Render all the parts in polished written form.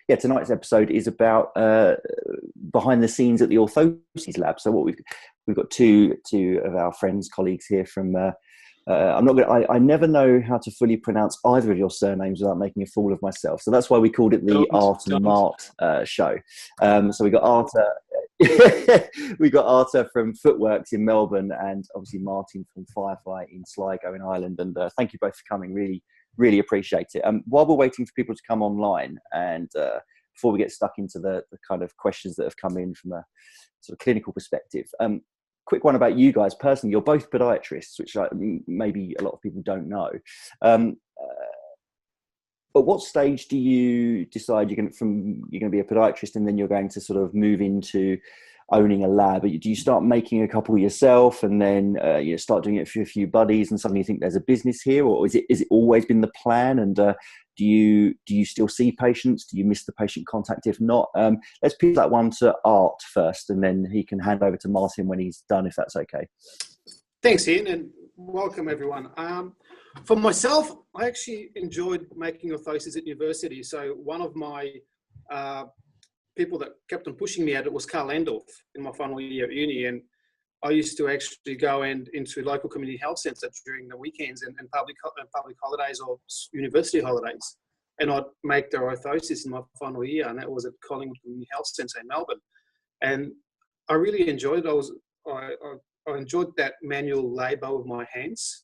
yeah, tonight's episode is about behind the scenes at the Orthoses lab. So what we've got two of our friends, colleagues here from. I never know how to fully pronounce either of your surnames without making a fool of myself. So that's why we called it the Art and Mart show. So we got Artur. We got Artur from Footworks in Melbourne, and obviously Martin from Firefly in Sligo in Ireland. And thank you both for coming. Really appreciate it. While we're waiting for people to come online, and before we get stuck into the kind of questions that have come in from a sort of clinical perspective, quick one about you guys personally. You're both podiatrists, which maybe a lot of people don't know. At what stage do you decide you're going to be a podiatrist, and then you're going to sort of move into owning a lab? Do you start making a couple yourself, and then you start doing it for a few buddies, and suddenly you think there's a business here, or is it always been the plan? And do you still see patients? Do you miss the patient contact? If not, let's pitch that one to Art first, and then he can hand over to Martin when he's done, if that's okay. Thanks, Ian, and welcome everyone. For myself, I actually enjoyed making orthoses at university. So one of my people that kept on pushing me at it was Carl Endorf in my final year at uni, and I used to actually go into local community health centre during the weekends and public holidays or university holidays, and I'd make the orthoses in my final year, and that was at Collingwood Community Health Centre in Melbourne, and I really enjoyed it. I enjoyed that manual labour with my hands,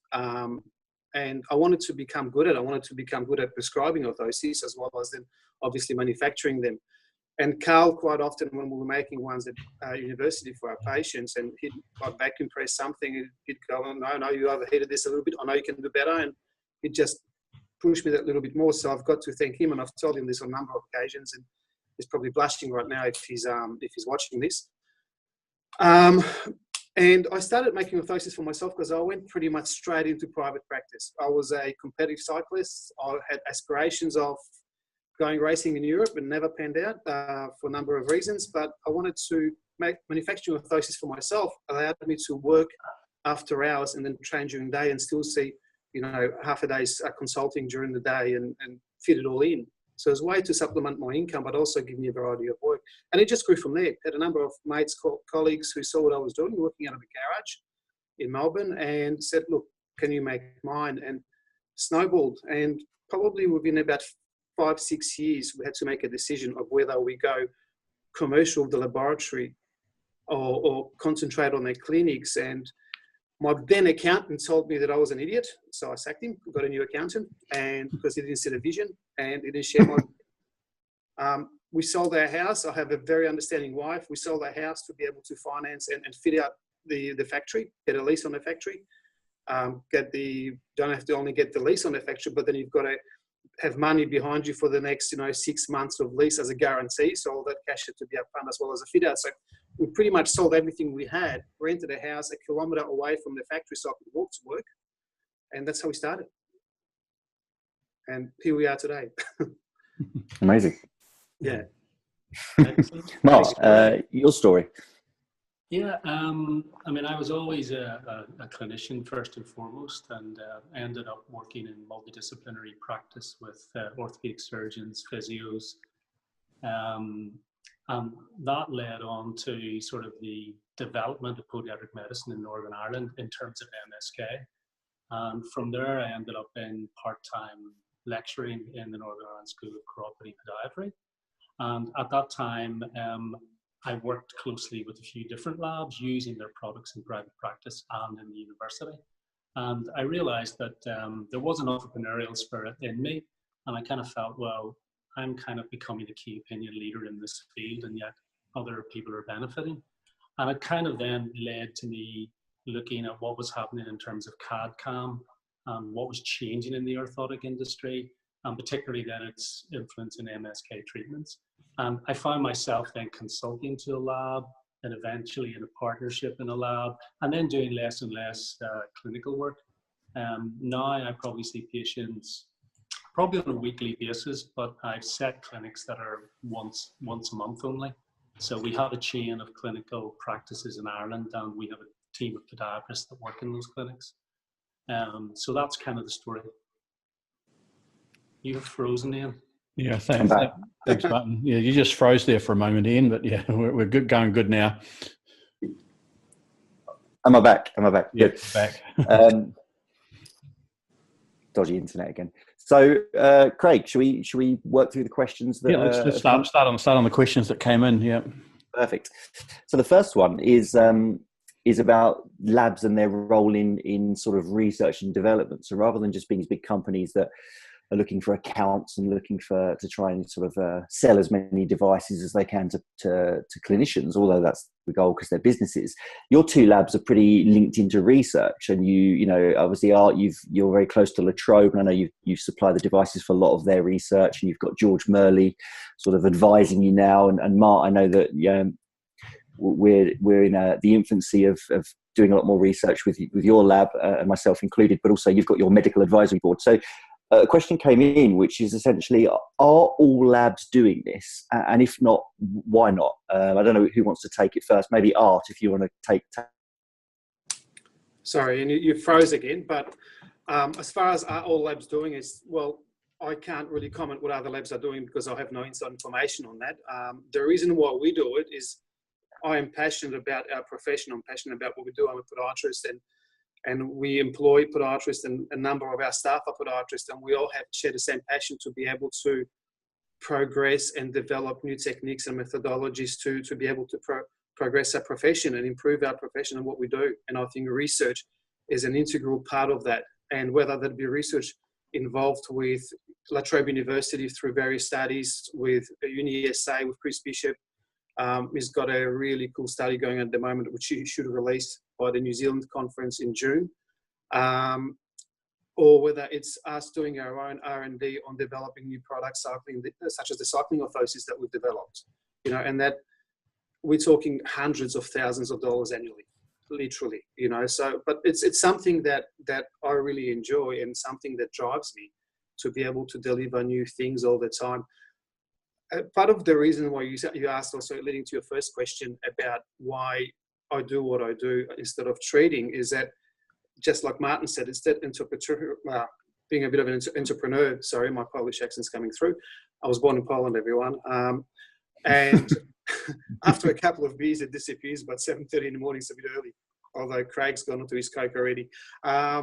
and I wanted to become good at it. I wanted to become good at prescribing orthoses as well as then obviously manufacturing them. And Carl, quite often when we were making ones at university for our patients, and he'd vacuum press something, he'd go, oh, no, you overheated this a little bit. I know you can do better. And he'd just push me that little bit more. So I've got to thank him, and I've told him this on a number of occasions, and he's probably blushing right now if he's watching this. And I started making orthoses for myself because I went pretty much straight into private practice. I was a competitive cyclist. I had aspirations of going racing in Europe and never panned out for a number of reasons, but I wanted to make manufacturing orthoses for myself, allowed me to work after hours and then train during the day and still see, half a day's consulting during the day and fit it all in. So it was a way to supplement my income, but also give me a variety of work. And it just grew from there. I had a number of mates, colleagues who saw what I was doing, working out of a garage in Melbourne, and said, look, can you make mine? And snowballed. And probably within about 5-6 years, we had to make a decision of whether we go commercial with the laboratory or concentrate on their clinics. And my then accountant told me that I was an idiot, so I sacked him, got a new accountant, and because he didn't see the vision and he didn't share my... we sold our house. I have a very understanding wife. We sold our house to be able to finance and fit out the factory, get a lease on the factory, don't have to only get the lease on the factory, but then you've got to have money behind you for the next 6 months of lease as a guarantee. So all that cash had to be upfront as well as a fit out. So we pretty much sold everything we had, rented a house 1 kilometre away from the factory so I could walk to work. And that's how we started. And here we are today. Amazing. Yeah. Mark, your story. Yeah, I was always a clinician first and foremost, and ended up working in multidisciplinary practice with orthopedic surgeons, physios, and that led on to sort of the development of podiatric medicine in Northern Ireland in terms of MSK. And from there, I ended up in part-time lecturing in the Northern Ireland School of Chiropody Podiatry. And at that time, I worked closely with a few different labs using their products in private practice and in the university. And I realized that there was an entrepreneurial spirit in me. And I kind of felt, well, I'm kind of becoming a key opinion leader in this field, and yet other people are benefiting. And it kind of then led to me looking at what was happening in terms of CAD/CAM and what was changing in the orthotic industry, and particularly then its influence in MSK treatments. And I found myself then consulting to a lab, and eventually in a partnership in a lab, and then doing less and less clinical work. Now I probably see patients probably on a weekly basis, but I've set clinics that are once a month only. So we have a chain of clinical practices in Ireland, and we have a team of podiatrists that work in those clinics. So that's kind of the story. You have frozen, Ian. Yeah, thanks, Martin. Yeah, you just froze there for a moment, Ian, but yeah, we're good, going good now. Am I back? Yeah, good. Back. Dodgy internet again. So, Craig, should we work through the questions? That, yeah, let's start on the questions that came in. Yeah, perfect. So the first one is about labs and their role in sort of research and development. So rather than just being these big companies that are looking for accounts and looking to try and sort of sell as many devices as they can to clinicians, although that's the goal because they're businesses. Your two labs are pretty linked into research, and you know obviously you're very close to La Trobe, and I know you supply the devices for a lot of their research, and you've got George Murley sort of advising you now, and Mart, I know that we're in the infancy of doing a lot more research with your lab, and myself included, but also you've got your medical advisory board. So a question came in, which is essentially, are all labs doing this? And if not, why not? I don't know who wants to take it first. Maybe Art, if you want to take. Sorry, and you froze again. But as far as are all labs doing is, well, I can't really comment what other labs are doing because I have no inside information on that. The reason why we do it is I am passionate about our profession. I'm passionate about what we do. I'm a podiatrist, and we employ podiatrists, and a number of our staff are podiatrists, and we all share the same passion to be able to progress and develop new techniques and methodologies to be able to progress our profession and improve our profession and what we do. And I think research is an integral part of that. And whether that be research involved with La Trobe University through various studies, with UniSA, with Chris Bishop, he's got a really cool study going on at the moment, which he should have released by the New Zealand conference in June, or whether it's us doing our own R&D on developing new products, such as the cycling orthoses that we've developed, and that we're talking hundreds of thousands of dollars annually, literally, So, but it's something that I really enjoy and something that drives me to be able to deliver new things all the time. Part of the reason why you asked, also leading to your first question about why I do what I do instead of trading, is that, just like Martin said, it's that being a bit of an entrepreneur. Sorry, my Polish accent's coming through. I was born in Poland, everyone. And after a couple of beers, it disappears, but 7:30 in the morning is a bit early, although Craig's gone onto his Coke already. I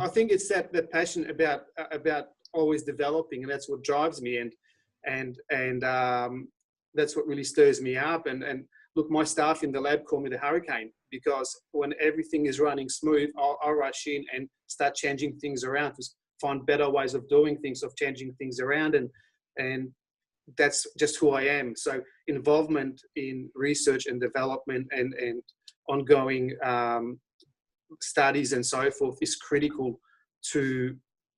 think it's that passion about always developing, and that's what drives me, and that's what really stirs me up. And look, my staff in the lab call me the Hurricane, because when everything is running smooth, I'll rush in and start changing things around, to find better ways of doing things, of changing things around, and that's just who I am. So involvement in research and development and ongoing studies and so forth is critical to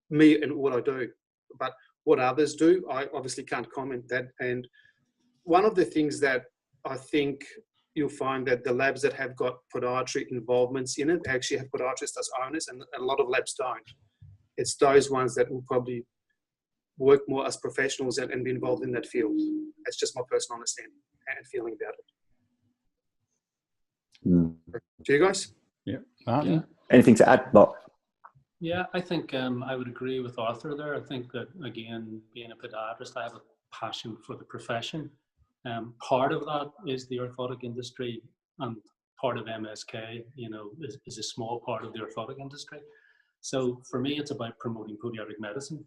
me and what I do. But what others do, I obviously can't comment that. And one of the things that I think you'll find that the labs that have got podiatry involvements in it actually have podiatrists as owners, and a lot of labs don't. It's those ones that will probably work more as professionals and be involved in that field. That's just my personal understanding and feeling about it. Do you guys? Yeah. Martin? Anything to add, Mark? Yeah, I think I would agree with Arthur there. I think that, again, being a podiatrist, I have a passion for the profession. Part of that is the orthotic industry, and part of MSK, is a small part of the orthotic industry. So for me, it's about promoting podiatric medicine,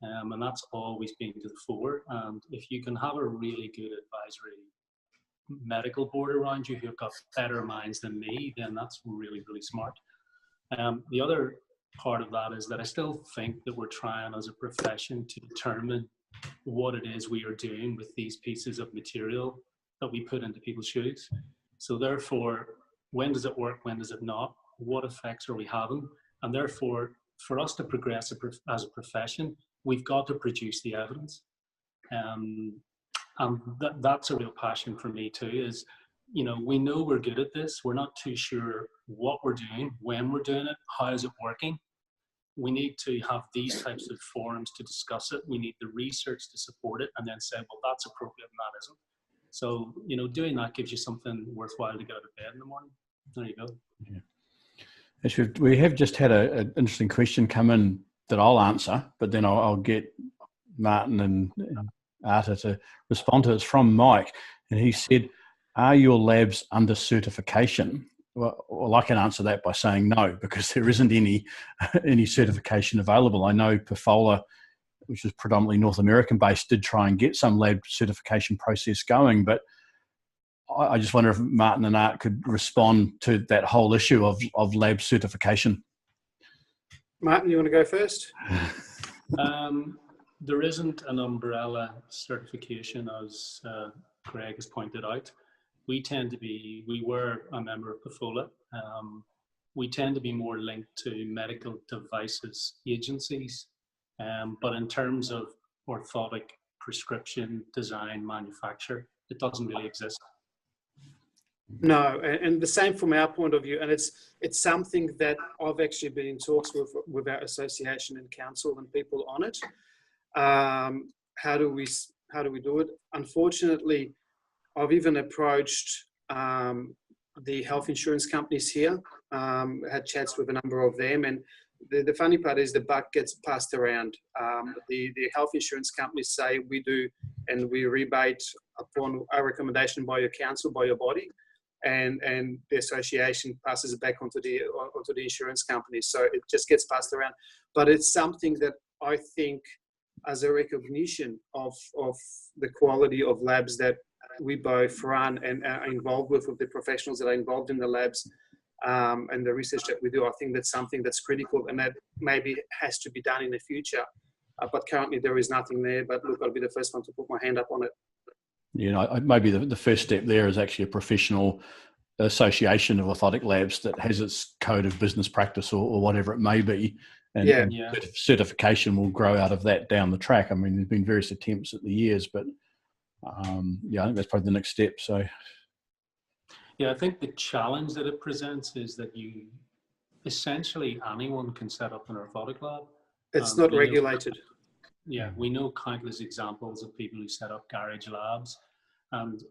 and that's always been to the fore. And if you can have a really good advisory medical board around you who've got better minds than me, then that's really, really smart. The other part of that is that I still think that we're trying as a profession to determine what it is we are doing with these pieces of material that we put into people's shoes. So therefore, when does it work? When does it not? What effects are we having? And therefore, for us to progress as a profession, we've got to produce the evidence. And that's a real passion for me too, is, we know we're good at this. We're not too sure what we're doing, when we're doing it, how is it working. We need to have these types of forums to discuss it. We need the research to support it, and then say, well, that's appropriate and that isn't. So, doing that gives you something worthwhile to go to bed in the morning. There you go. Yeah. Actually, we have just had an interesting question come in that I'll answer, but then I'll get Martin and Artur to respond to. It's from Mike, and he said, "Are your labs under certification?" Well, I can answer that by saying no, because there isn't any certification available. I know Perfola, which is predominantly North American based, did try and get some lab certification process going, but I just wonder if Martin and Art could respond to that whole issue of lab certification. Martin, you want to go first? There isn't an umbrella certification, as Craig has pointed out. We were a member of PAFOLA. We tend to be more linked to medical devices agencies, but in terms of orthotic prescription, design, manufacture, it doesn't really exist. No, and the same from our point of view, and it's something that I've actually been in talks with our association and council and people on it. How do we do it? Unfortunately, I've even approached the health insurance companies here, had chats with a number of them, and the funny part is the buck gets passed around. The health insurance companies say we do, and we rebate upon our recommendation by your council, by your body, and the association passes it back onto the insurance companies. So it just gets passed around. But it's something that I think, as a recognition of the quality of labs that we both run and are involved with the professionals that are involved in the labs, and the research that we do, I think that's something that's critical and that maybe has to be done in the future. But currently there is nothing there. But look, I'll be the first one to put my hand up on it. You know, maybe the first step there is actually a professional association of orthotic labs that has its code of business practice or whatever it may be. And certification will grow out of that down the track. I mean, there's been various attempts at the years, but I think that's probably the next step. So, yeah, I think the challenge that it presents is that essentially anyone can set up an orthotic lab. It's not regulated. We know countless examples of people who set up garage labs, and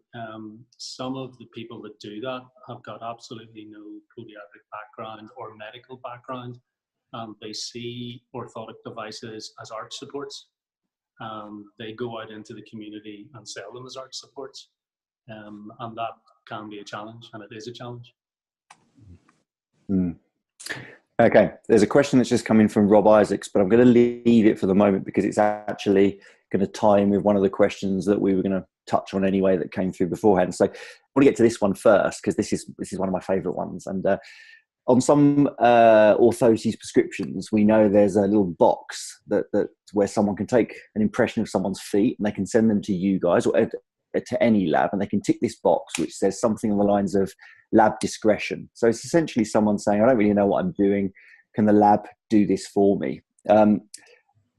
some of the people that do that have got absolutely no podiatric background or medical background. They see orthotic devices as arch supports. They go out into the community and sell them as arch supports, and that can be a challenge, and it is a challenge. Okay, there's a question that's just come in from Rob Isaacs, but I'm going to leave it for the moment because it's actually going to tie in with one of the questions that we were going to touch on anyway that came through beforehand. So I want to get to this one first because this is one of my favourite ones. And on some orthoses prescriptions, we know there's a little box that where someone can take an impression of someone's feet and they can send them to you guys or to any lab, and they can tick this box which says something on the lines of lab discretion. So it's essentially someone saying, I don't really know what I'm doing. Can the lab do this for me? And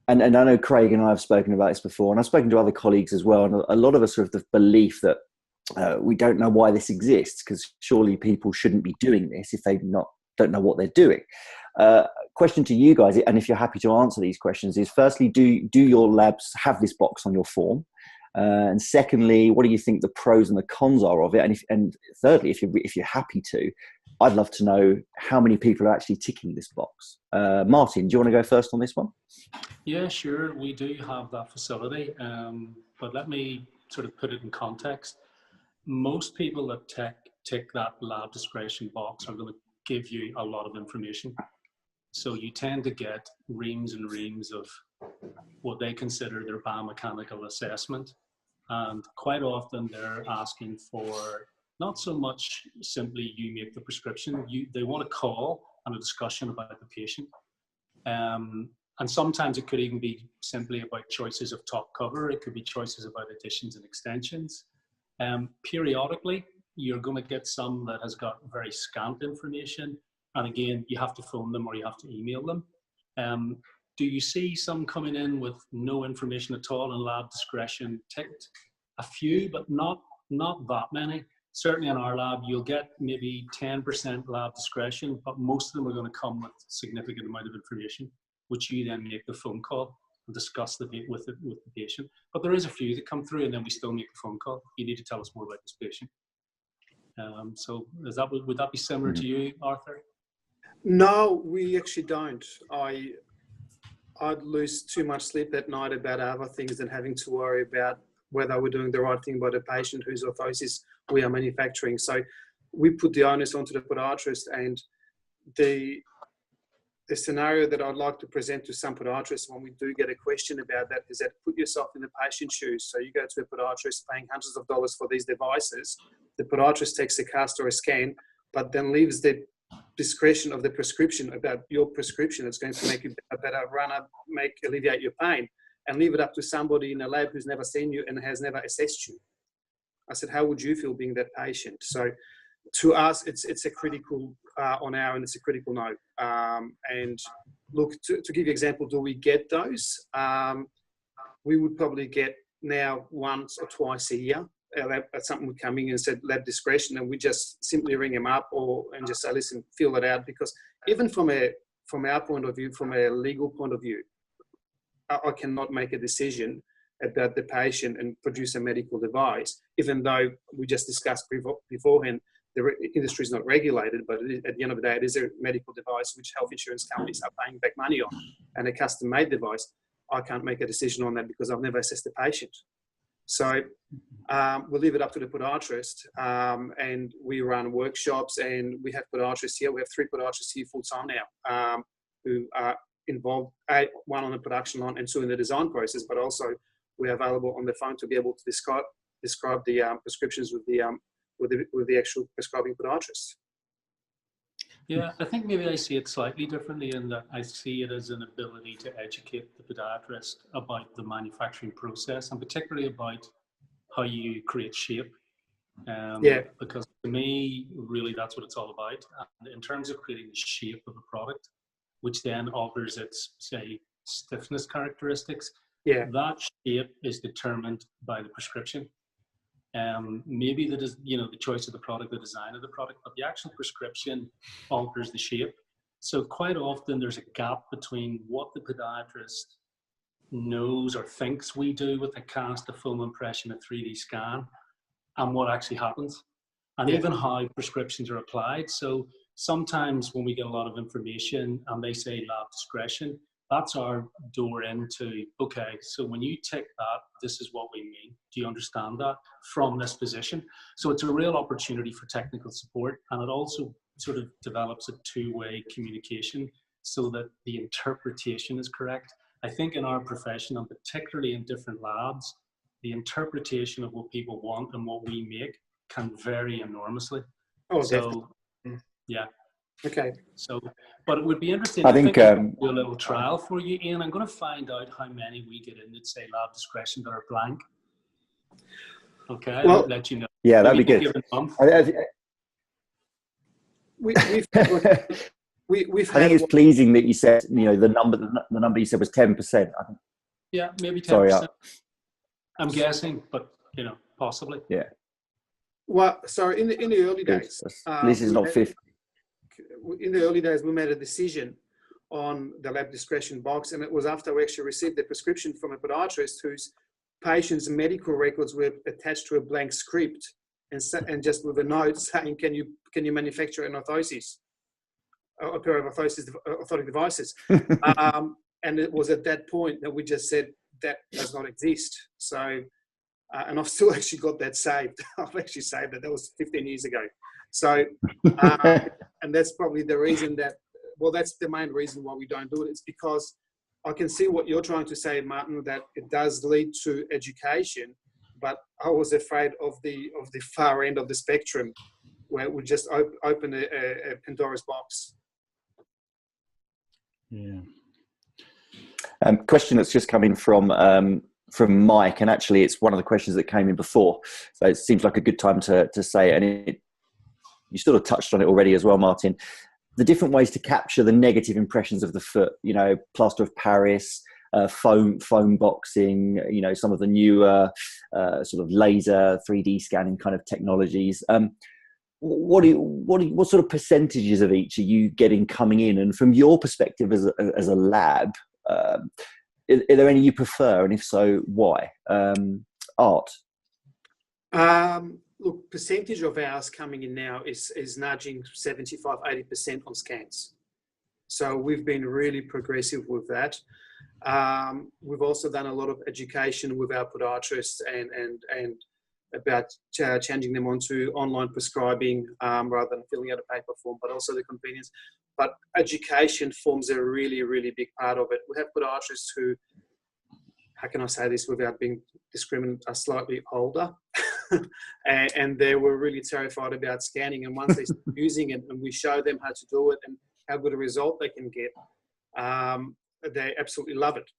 I know Craig and I have spoken about this before, and I've spoken to other colleagues as well. And a lot of us have the belief that we don't know why this exists, because surely people shouldn't be doing this if they don't know what they're doing. Question to you guys, and if you're happy to answer these questions, is firstly, do your labs have this box on your form? And secondly, what do you think the pros and the cons are of it? And thirdly, if you're happy to, I'd love to know how many people are actually ticking this box. Martin, do you want to go first on this one? Yeah, sure. We do have that facility, but let me sort of put it in context. Most people that tick that lab discretion box are going to give you a lot of information. So you tend to get reams and reams of what they consider their biomechanical assessment. And quite often they're asking for not so much simply you make the prescription, they want a call and a discussion about the patient. And sometimes it could even be simply about choices of top cover. It could be choices about additions and extensions. Periodically, you're going to get some that has got very scant information. And again, you have to phone them or you have to email them. Do you see some coming in with no information at all and lab discretion ticked? A few, but not that many. Certainly in our lab, you'll get maybe 10% lab discretion, but most of them are going to come with a significant amount of information, which you then make the phone call and discuss with the patient. But there is a few that come through and then we still make the phone call. You need to tell us more about this patient. So would that be similar to you, Artur? No, we actually don't. I'd lose too much sleep at night about other things than having to worry about whether we're doing the right thing by the patient whose orthosis we are manufacturing. So we put the onus onto the podiatrist, and the scenario that I'd like to present to some podiatrists when we do get a question about that is that put yourself in the patient's shoes. So you go to a podiatrist paying hundreds of dollars for these devices. The podiatrist takes a cast or a scan, but then leaves the discretion of the prescription about your prescription. It's going to make you a better runner, alleviate your pain, and leave it up to somebody in a lab who's never seen you and has never assessed you. I said, how would you feel being that patient? So to us, it's a critical on our end, it's a critical no. And look, to give you an example, do we get those? We would probably get now once or twice a year. Something would come in and said lab discretion, and we just simply ring them up and just say, listen, fill it out. Because even from our point of view, from a legal point of view, I cannot make a decision about the patient and produce a medical device, even though we just discussed beforehand, the industry is not regulated, but at the end of the day, it is a medical device which health insurance companies are paying back money on, and a custom-made device. I can't make a decision on that because I've never assessed the patient. So we'll leave it up to the podiatrist, and we run workshops, and we have podiatrists here. We have 3 podiatrists here full-time now who are involved, 1 on the production line and 2 in the design process, but also we're available on the phone to be able to describe the prescriptions with the actual prescribing podiatrist. Yeah, I think maybe I see it slightly differently in that I see it as an ability to educate the podiatrist about the manufacturing process, and particularly about how you create shape. Because to me, really, that's what it's all about. And in terms of creating the shape of a product, which then alters its, say, stiffness characteristics, that shape is determined by the prescription. Maybe the choice of the product, the design of the product, but the actual prescription alters the shape. So quite often there's a gap between what the podiatrist knows or thinks we do with a cast, a foam impression, a 3D scan, and what actually happens, and even how prescriptions are applied. So sometimes when we get a lot of information and they say lab discretion, that's our door into, okay, so when you tick that, this is what we mean. Do you understand that from this position? So it's a real opportunity for technical support, and it also sort of develops a two-way communication so that the interpretation is correct. I think in our profession, and particularly in different labs, the interpretation of what people want and what we make can vary enormously. Oh, so, definitely. Yeah. Okay. So, but it would be interesting. I think do a little trial for you, Ian. I'm going to find out how many we get in that say lab discretion that are blank. Okay, well, I'll let you know. Yeah, that'd be good. I think it's pleasing that you said, the number you said was 10%. I think. Yeah, maybe 10%. Sorry, I'm guessing, but possibly. Yeah. Well, sorry, in the early days, this is not 50. In the early days, we made a decision on the lab discretion box, and it was after we actually received the prescription from a podiatrist whose patient's medical records were attached to a blank script, and just with a note saying, "Can you manufacture an orthosis, a pair of orthotic devices?" And it was at that point that we just said that does not exist. So, and I've still actually got that saved. I've actually saved it. That was 15 years ago. So, and that's probably the reason that's the main reason why we don't do it. It's because I can see what you're trying to say, Martin, that it does lead to education, but I was afraid of the far end of the spectrum where it would just open a Pandora's box. Yeah. Question that's just come in from Mike, and actually it's one of the questions that came in before, so it seems like a good time to say it, and you sort of touched on it already as well, Martin. The different ways to capture the negative impressions of the foot, plaster of Paris, foam boxing, some of the newer sort of laser 3D scanning kind of technologies. What sort of percentages of each are you getting coming in? And from your perspective as a lab, are there any you prefer? And if so, why? Art? Look, percentage of ours coming in now is nudging 75-80% on scans. So we've been really progressive with that. We've also done a lot of education with our podiatrists and about changing them onto online prescribing rather than filling out a paper form, but also the convenience. But education forms a really, really big part of it. We have podiatrists who, how can I say this without being discriminatory, are slightly older. and they were really terrified about scanning. And once they start using it and we show them how to do it and how good a result they can get, they absolutely love it.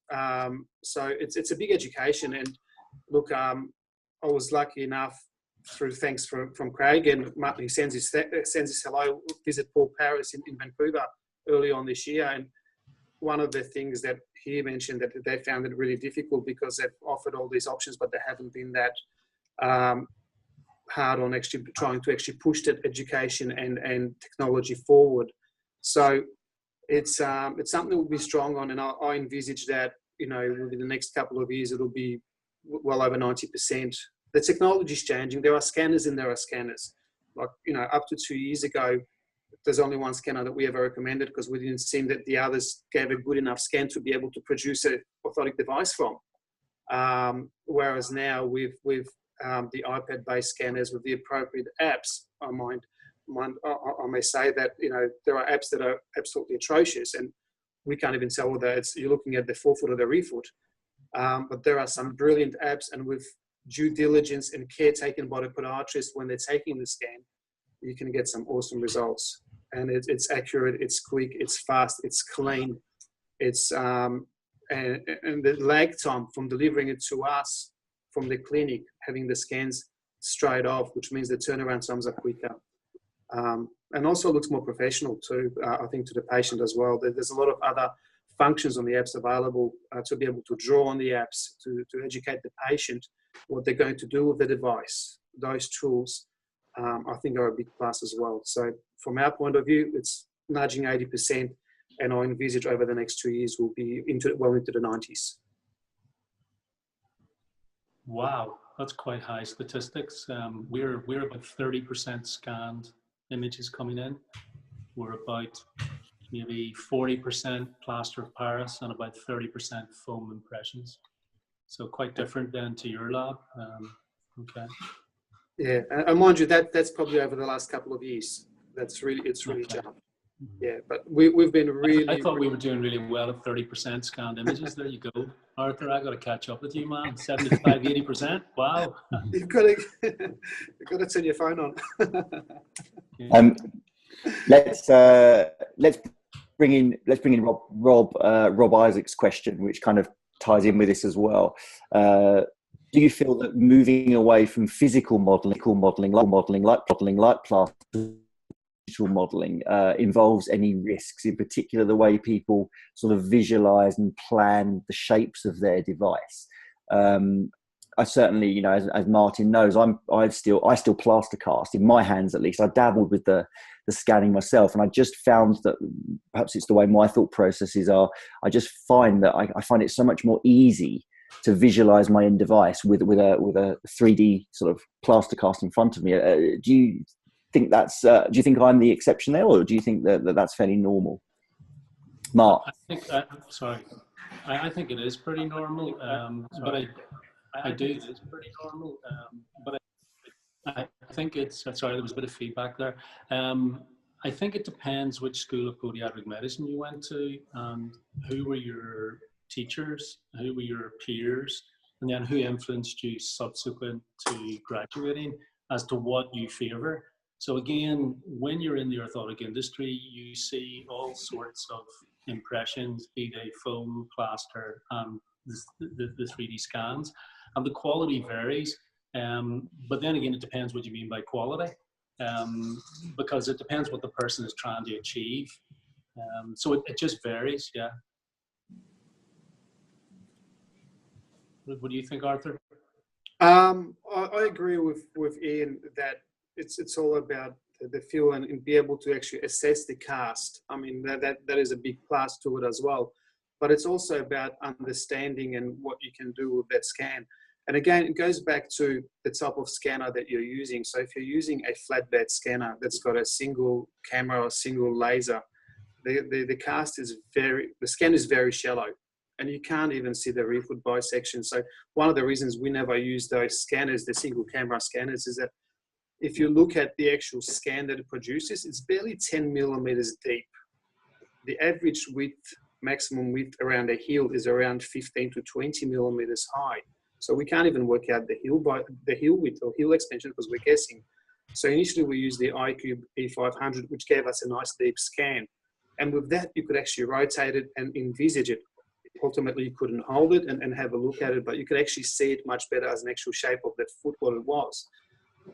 So it's a big education. And look, I was lucky enough through thanks from Craig and Martin, who sends his hello, visit Paul Paris in Vancouver early on this year. And one of the things that he mentioned that they found it really difficult because they've offered all these options, but they haven't been that hard on actually trying to actually push that education and technology forward. So it's something that we'll be strong on, and I envisage that, you know, within the next couple of years it'll be well over 90%. The technology's changing. There are scanners and there are scanners. Like, you know, up to 2 years ago, there's only one scanner that we ever recommended because we didn't seem that the others gave a good enough scan to be able to produce an orthotic device from. Whereas now with the iPad-based scanners with the appropriate apps, I may say that, you know, there are apps that are absolutely atrocious and we can't even tell whether you're looking at the forefoot or the rear foot. But there are some brilliant apps, and with due diligence and care taken by the podiatrist when they're taking the scan, you can get some awesome results. And it's accurate, it's quick, it's fast, it's clean. It's and the lag time from delivering it to us from the clinic, having the scans straight off, which means the turnaround times are quicker. And also looks more professional too, I think, to the patient as well. There's a lot of other functions on the apps available to be able to draw on the apps, to educate the patient what they're going to do with the device. Those tools, I think, are a big plus as well. So from our point of view, it's nudging 80%, and I envisage over the next 2 years we'll be well into the 90s. Wow, that's quite high statistics. We're about 30% scanned images coming in. We're about maybe 40% plaster of Paris and about 30% foam impressions. So quite different then to your lab. Okay. Yeah, and mind you, that's probably over the last couple of years. It's really okay. Jumped. Yeah, but we've been really. I thought we were doing really well at 30% scanned images. There you go, Arthur. I got to catch up with you, man. 75, 80%. Wow. You've got to turn your phone on. Let's bring in Rob Isaac's question, which kind of ties in with this as well. Do you feel that moving away from physical modelling like plaster, digital modelling involves any risks, in particular the way people sort of visualise and plan the shapes of their device? I certainly, you know, as Martin knows, I still plaster cast in my hands, at least. I dabbled with the scanning myself, and I just found that perhaps it's the way my thought processes are. I just find that I find it so much more easy to visualize my end device with a 3D sort of plaster cast in front of me. Do you think that's? Do you think I'm the exception there, or do you think that that's fairly normal, Mark? I think it is pretty normal, but I do. It's pretty normal, but I think it's. Sorry, there was a bit of feedback there. I think it depends which school of podiatric medicine you went to, and who were your teachers, who were your peers, and then who influenced you subsequent to graduating as to what you favour. So again, when you're in the orthotic industry, you see all sorts of impressions, be they foam, plaster, and the 3D scans, and the quality varies. But then again, it depends what you mean by quality, because it depends what the person is trying to achieve. So it just varies, yeah. What do you think, Arthur? I agree with Ian that it's all about the feel and be able to actually assess the cast. I mean, that is a big plus to it as well. But it's also about understanding and what you can do with that scan. And again, it goes back to the type of scanner that you're using. So if you're using a flatbed scanner that's got a single camera or single laser, the scan is very shallow. and you can't even see the rear foot bisection. So one of the reasons we never use those scanners, the single camera scanners, is that if you look at the actual scan that it produces, it's barely 10 millimeters deep. The average width, maximum width around the heel is around 15 to 20 millimeters high. So we can't even work out the heel width or heel extension because we're guessing. So initially we used the iCube E500, which gave us a nice deep scan. And with that, you could actually rotate it and envisage it. Ultimately, you couldn't hold it and have a look at it, but you could actually see it much better as an actual shape of that foot, what it was.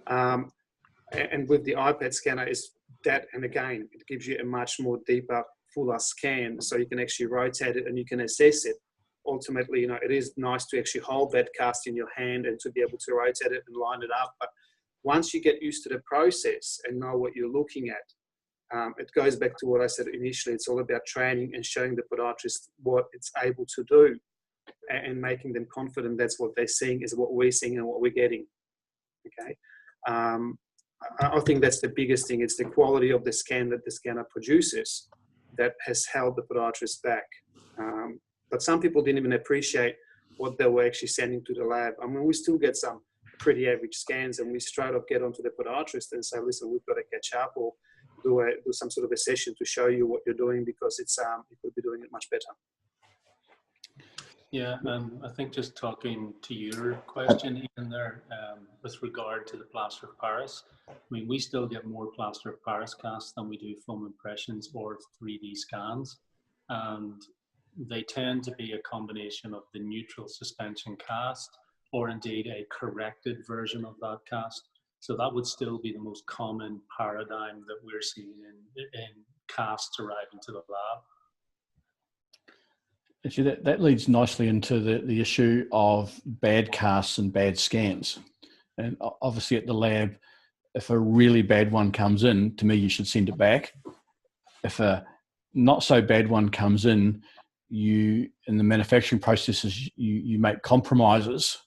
And with the iPad scanner is that, and again, it gives you a much more deeper, fuller scan, so you can actually rotate it and you can assess it. Ultimately, you know, it is nice to actually hold that cast in your hand and to be able to rotate it and line it up. But once you get used to the process and know what you're looking at, it goes back to what I said initially. It's all about training and showing the podiatrist what it's able to do and making them confident that's what they're seeing is what we're seeing and what we're getting. Okay. I think that's the biggest thing. It's the quality of the scan that the scanner produces that has held the podiatrist back. But some people didn't even appreciate what they were actually sending to the lab. I mean, we still get some pretty average scans, and we straight up get onto the podiatrist and say, listen, we've got to catch up, or do some sort of a session to show you what you're doing, because it's you could be doing it much better. Yeah, I think just talking to your question in there with regard to the plaster of Paris, I mean, we still get more plaster of Paris casts than we do foam impressions or 3D scans. And they tend to be a combination of the neutral suspension cast or indeed a corrected version of that cast. So that would still be the most common paradigm that we're seeing in casts arriving to the lab. Actually, that leads nicely into the issue of bad casts and bad scans. And obviously at the lab, if a really bad one comes in, to me, you should send it back. If a not so bad one comes in, in the manufacturing processes, you make compromises.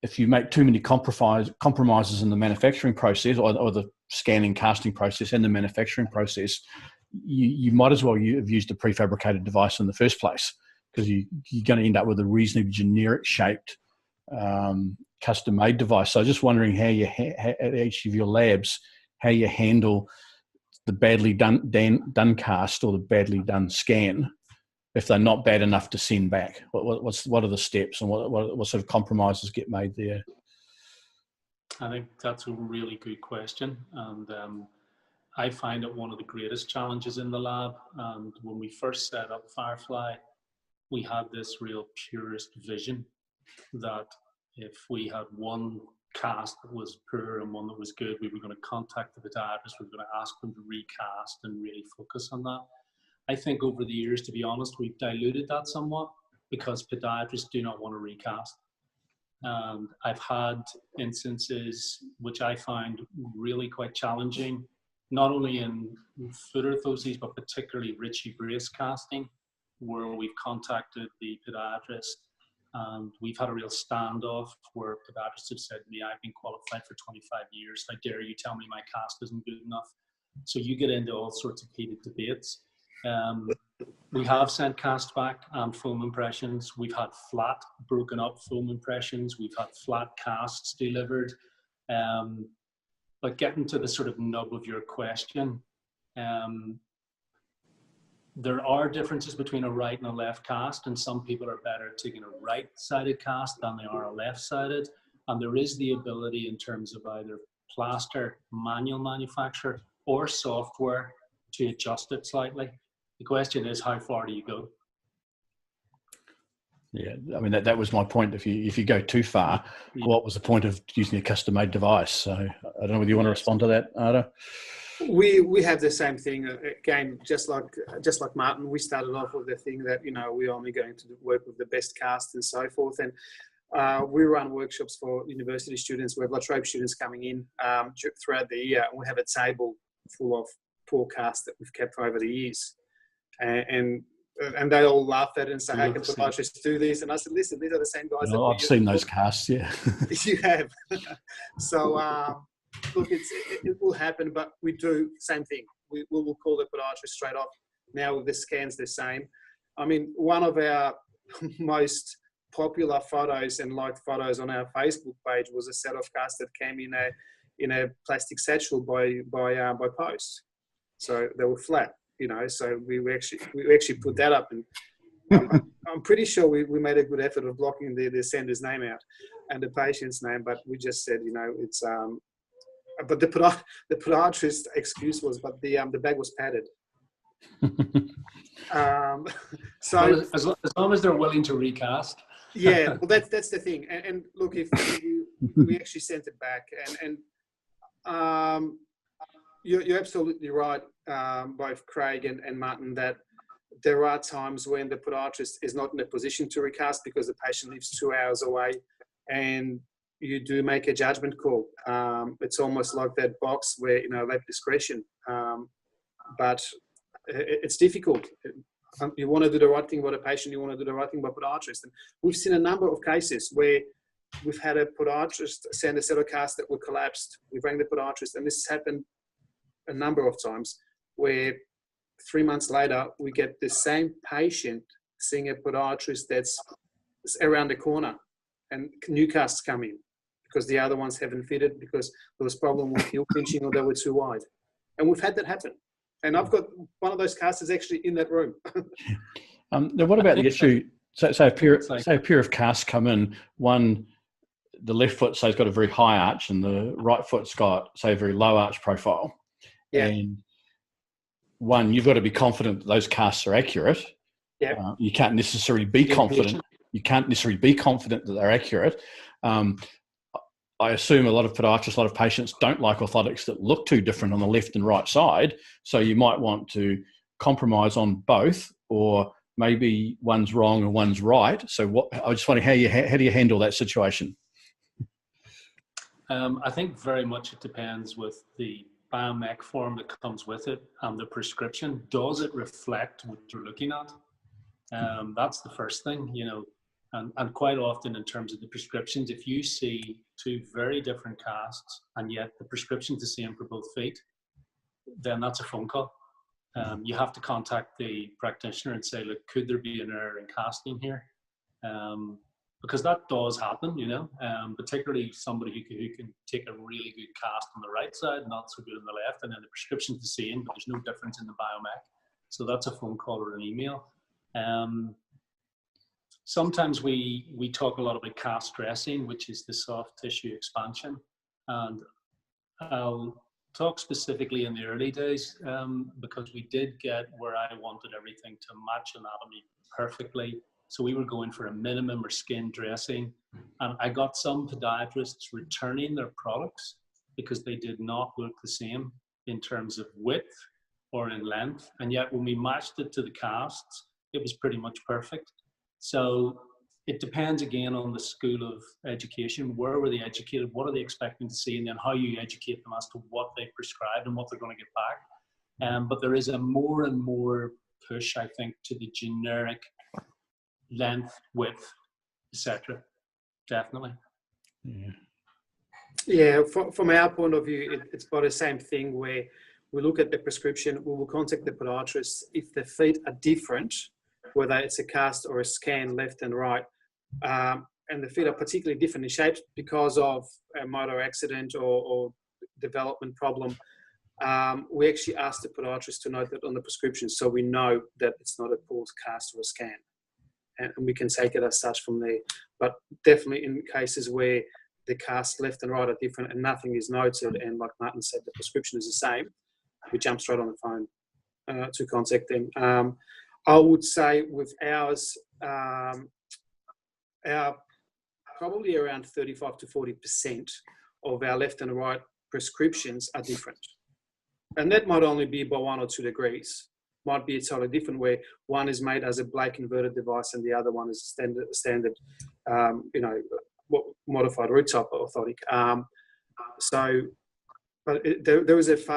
If you make too many compromises in the manufacturing process or the scanning casting process and the manufacturing process, you might as well have used a prefabricated device in the first place, because you're going to end up with a reasonably generic shaped custom made device. So just wondering how you at each of your labs, how you handle the badly done cast or the badly done scan if they're not bad enough to send back. What are the steps, and what sort of compromises get made there? I think that's a really good question, and I find it one of the greatest challenges in the lab. And when we first set up Firefly, we had this real purist vision that if we had one cast that was poor and one that was good, we were going to contact the podiatrist, we were going to ask them to recast and really focus on that. I think over the years, to be honest, we've diluted that somewhat because podiatrists do not want to recast. And I've had instances which I find really quite challenging, not only in foot orthoses, but particularly Ritchie brace casting, where we've contacted the podiatrist and we've had a real standoff where podiatrists have said to me, I've been qualified for 25 years. How dare you tell me my cast isn't good enough? So you get into all sorts of heated debates. We have sent cast back and foam impressions. We've had flat, broken up foam impressions. We've had flat casts delivered. But getting to the sort of nub of your question, there are differences between a right and a left cast, and some people are better at taking a right-sided cast than they are a left-sided. And there is the ability in terms of either plaster, manual manufacture, or software to adjust it slightly. The question is, how far do you go? Yeah, I mean, that was my point. If you go too far, what was the point of using a custom-made device? So I don't know whether you want to respond to that, Artur. We have the same thing. Again, just like Martin, we started off with the thing that, you know, we're only going to work with the best cast and so forth. And we run workshops for university students. We have Latrobe students coming in throughout the year, and we have a table full of poor casts that we've kept over the years. And they all laugh at it and say, how can podiatrists do this? And I said, listen, these are the same guys. No, I've seen those casts, yeah. You have. So, look, it will happen, but we do the same thing. We will call the podiatrist straight off. Now the scan's the same. I mean, one of our most popular photos and liked photos on our Facebook page was a set of casts that came in a plastic satchel by post. So they were flat, so we actually put that up, and I'm pretty sure we made a good effort of blocking the sender's name out and the patient's name, but we just said, it's but the podiatrist excuse was, but the bag was padded. So as long as they're willing to recast. Yeah, well, that's the thing. And look, if we actually sent it back, and you're absolutely right, both Craig and Martin, that there are times when the podiatrist is not in a position to recast because the patient lives 2 hours away, and you do make a judgment call. It's almost like that box where, they have discretion, but it's difficult. You want to do the right thing by the patient, you want to do the right thing by podiatrist. And we've seen a number of cases where we've had a podiatrist send a set of casts that were collapsed. We rang the podiatrist, and this has happened a number of times, where 3 months later, we get the same patient seeing a podiatrist that's around the corner, and new casts come in because the other ones haven't fitted because there was a problem with heel pinching or they were too wide. And we've had that happen. And I've got one of those casts actually in that room. Now, what about the issue? So a pair of casts come in. One, the left foot, say, has got a very high arch, and the right foot's got, say, a very low arch profile. Yeah. And one, you've got to be confident that those casts are accurate. Yeah. You can't necessarily be confident. You can't necessarily be confident that they're accurate. I assume a lot of podiatrists, a lot of patients don't like orthotics that look too different on the left and right side. So you might want to compromise on both, or maybe one's wrong and one's right. So I just wonder how do you handle that situation? I think very much it depends with the biomech form that comes with it and the prescription. Does it reflect what you're looking at? That's the first thing, and quite often in terms of the prescriptions, if you see two very different casts and yet the prescription's the same for both feet, then that's a phone call. You have to contact the practitioner and say, look, could there be an error in casting here? Because that does happen, particularly somebody who can take a really good cast on the right side, not so good on the left, and then the prescription's the same, but there's no difference in the biomech. So that's a phone call or an email. Sometimes we talk a lot about cast dressing, which is the soft tissue expansion. And I'll talk specifically in the early days because we did get where I wanted everything to match anatomy perfectly. So we were going for a minimum or skin dressing. And I got some podiatrists returning their products because they did not look the same in terms of width or in length. And yet when we matched it to the casts, it was pretty much perfect. So it depends again on the school of education. Where were they educated? What are they expecting to see? And then how you educate them as to what they prescribed and what they're going to get back. But there is a more and more push, I think, to the generic length, width, etc. Definitely. Yeah, from our point of view, it's about the same thing where we look at the prescription, we will contact the podiatrist. If the feet are different, whether it's a cast or a scan left and right, and the feet are particularly different in shapes because of a motor accident or development problem, we actually ask the podiatrist to note that on the prescription so we know that it's not a pulled cast or a scan. And we can take it as such from there. But definitely in cases where the casts left and right are different and nothing is noted, and like Martin said, the prescription is the same, we jump straight on the phone to contact them. I would say with ours, our probably around 35 to 40% of our left and right prescriptions are different. And that might only be by 1 or 2 degrees. Might be a totally different where one is made as a Blake inverted device and the other one is standard modified root type orthotic. But there is it's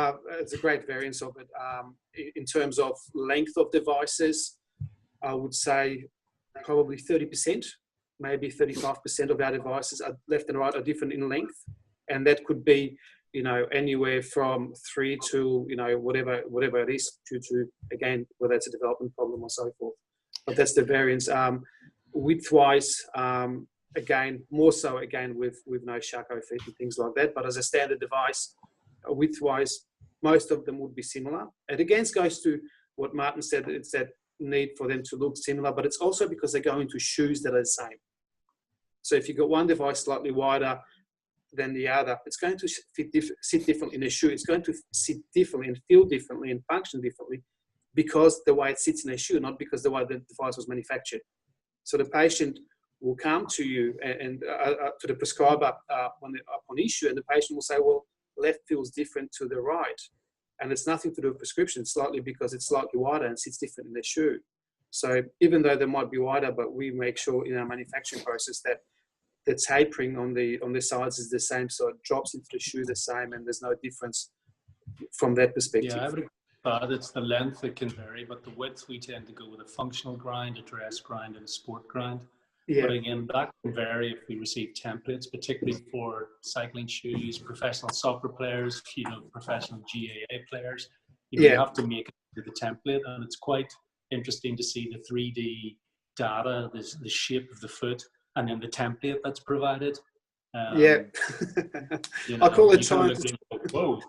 a great variance of it. In terms of length of devices, I would say probably 30%, maybe 35% of our devices are left and right are different in length. And that could be, anywhere from 3 to, whatever it is due to, again, whether it's a development problem or so forth. but that's the variance. Width-wise, again, more so again with no Shaco feet and things like that. But as a standard device, width-wise, most of them would be similar. It again goes to what Martin said. It's that need for them to look similar, but it's also because they go into shoes that are the same. So if you've got one device slightly wider than the other, it's going to sit differently in a shoe. It's going to sit differently and feel differently and function differently because the way it sits in a shoe, not because the way the device was manufactured. So the patient will come to you and to the prescriber upon issue, and the patient will say, well, left feels different to the right. And it's nothing to do with prescription, slightly because it's slightly wider and sits different in the shoe. So even though they might be wider, but we make sure in our manufacturing process that the tapering on the sides is the same, so it drops into the shoe the same, and there's no difference from that perspective. Yeah, I would agree, but it's the length that can vary, but the width we tend to go with a functional grind, a dress grind, and a sport grind. Yeah. But again, that can vary if we receive templates, particularly for cycling shoes, professional soccer players, professional GAA players. You have to make it to the template, and it's quite interesting to see the 3D data, the shape of the foot, and then the template that's provided. I call it trying to. Whoa.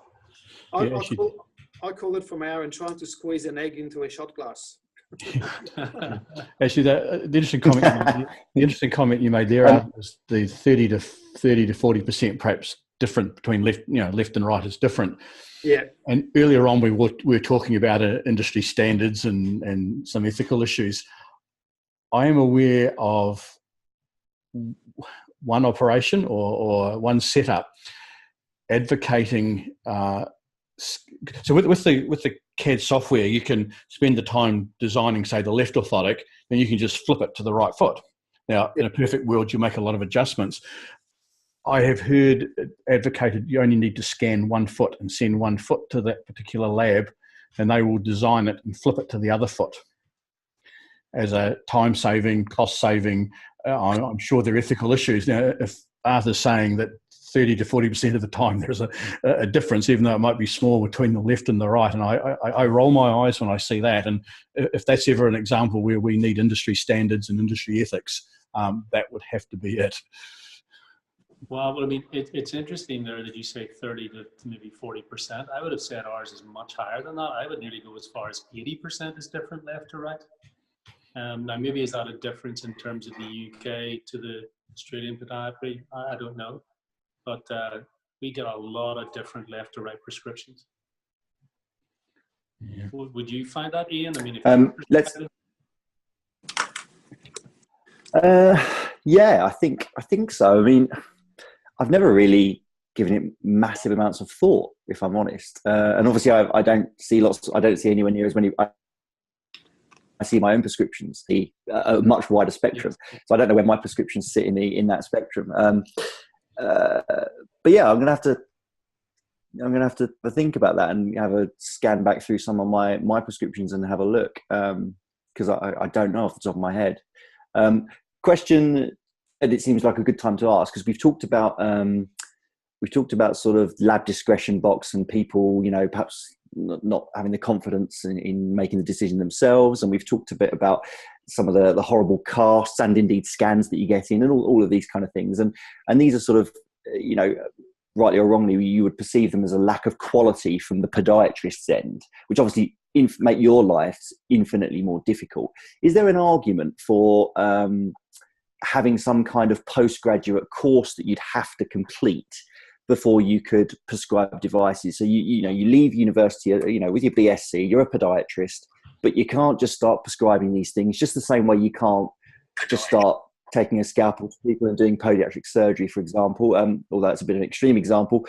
I call it from our and trying to squeeze an egg into a shot glass. Actually, the interesting comment you made there was the 30 to 40% perhaps different between left and right is different. Yeah. And earlier on, we were talking about industry standards and some ethical issues. I am aware of one operation or one setup advocating. So with the CAD software, you can spend the time designing, say, the left orthotic, then you can just flip it to the right foot. Now, in a perfect world, you make a lot of adjustments. I have heard advocated you only need to scan one foot and send one foot to that particular lab, and they will design it and flip it to the other foot as a time-saving, cost-saving. I'm sure there are ethical issues. Now, if Arthur's saying that 30 to 40% of the time there's a difference, even though it might be small, between the left and the right. And I roll my eyes when I see that. And if that's ever an example where we need industry standards and industry ethics, that would have to be it. Well, I mean, it's interesting there that you say 30 to maybe 40%. I would have said ours is much higher than that. I would nearly go as far as 80% is different left to right. Now, maybe is that a difference in terms of the UK to the Australian podiatry? I don't know. But we get a lot of different left to right prescriptions. Yeah. Would you find that, Ian? I mean, yeah, I think so. I mean, I've never really given it massive amounts of thought, if I'm honest. And obviously, I don't see anywhere near as many. I see my own prescriptions, a much wider spectrum. Yeah. So I don't know where my prescriptions sit in that spectrum. But yeah, I'm gonna have to think about that and have a scan back through some of my prescriptions and have a look, because I don't know off the top of my head. Question, and it seems like a good time to ask, because we've talked about sort of lab discretion box and people, perhaps not having the confidence in making the decision themselves, and we've talked a bit about some of the horrible casts and indeed scans that you get in, and all of these kind of things, and these are sort of, rightly or wrongly, you would perceive them as a lack of quality from the podiatrist's end, which obviously make your life infinitely more difficult. Is there an argument for having some kind of postgraduate course that you'd have to complete before you could prescribe devices? So you leave university, with your BSc, you're a podiatrist, but you can't just start prescribing these things, just the same way you can't just start taking a scalpel to people and doing podiatric surgery, for example, although it's a bit of an extreme example.